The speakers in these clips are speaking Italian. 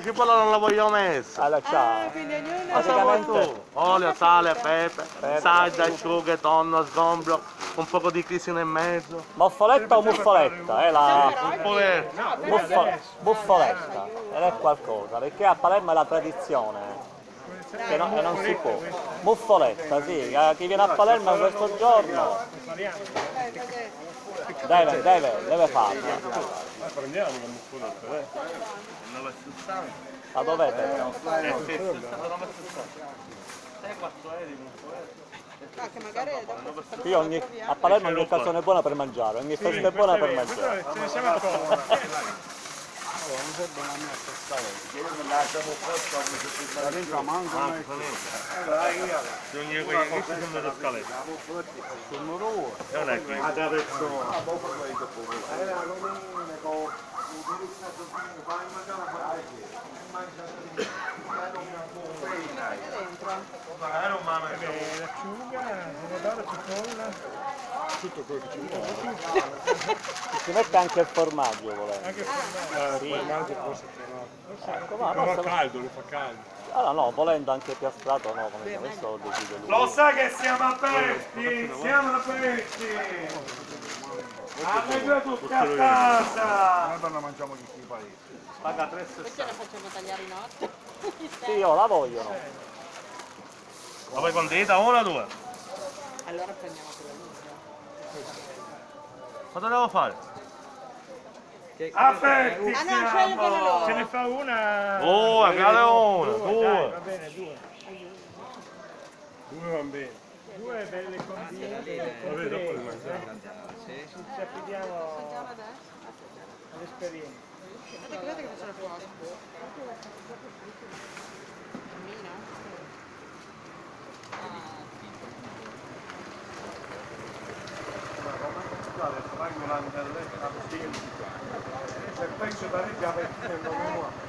La cipolla non la voglio messa. Allora, ciao. Quindi ognuno Ma sai vuoi Praticamente tu? Olio, sale, pepe, sarda, asciughe, tonno, sgombro, un poco di crisino in mezzo. muffoletta o muffoletta? Puletta. Buffoletta. Ed è qualcosa, perché a Palermo è la tradizione. Che non si può. Muffoletta, sì, chi viene a Palermo in questo giorno deve farla. Prendiamo la muscoletta, dai. 9,60. La dovete? 9,60. 6-4 Ah, che magari dopo se Io a Palermo ogni occasione è buona per mangiare, ogni festa è buona per mangiare. Ce ne siamo accorti. Non serve una mia testa. Io me la lasciamo qua, la dentro manco non è Bisogna che questi sono le scalette. sono loro. Non è qui. Magari un mano L'acciuga, pomodoro, cipolla, Tutto quello che ci vuole. Si mette anche il formaggio, volendo. anche formaggio. Il formaggio forse però. Ecco, ma Però fa basta. caldo, lo fa caldo. Allora no, volendo anche piastrato no, come questo lo decide lui. Lo sai che siamo aperti, siamo aperti. Alle due tutti a casa. Noi la mangiamo di qui paese. paga Questi 3,60. la facciamo tagliare in otto. Sì, io la vogliono. La vuoi condita una o due? Allora prendiamo quella lunga. Cosa devo fare? Aperti Ah no, scegli quella siamo. loro. Ce ne fa una. Due, cade una, Dai, due. va bene, due. Due va bene. Due belle condite. Vabbè, dopo le mangiamo. Ci affidiamo all'esperienza. Guardate che facciano fuoco. Cammino? Se penso da lì già mettendo uno.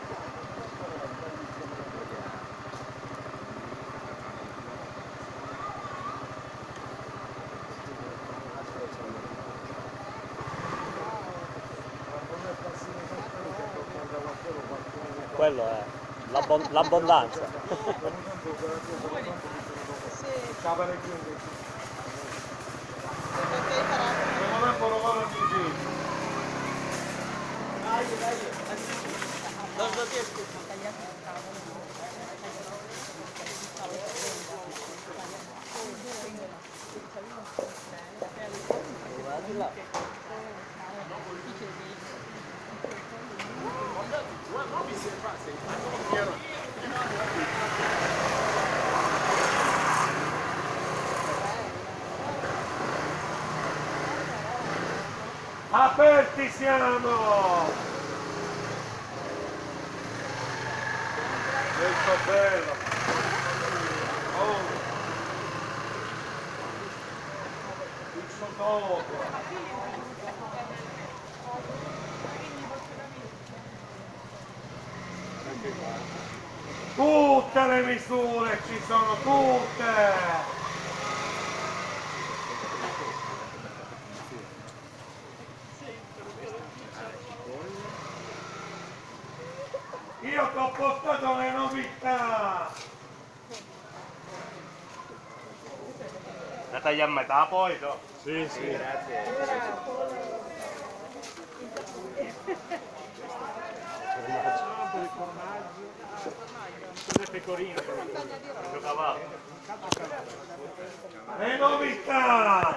Quello è l'abbondanza. Ciao parecchio. Perché hai parato? Non è provare a dire. Lo riesco a tagliare il tavolo. Aperti siamo! Questo è bello! Oh! Il sottobio! Tutte le misure ci sono, tutte! Io ti ho portato le novità! La taglia a metà poi, no? Sì, sì. Cavallo. Le novità!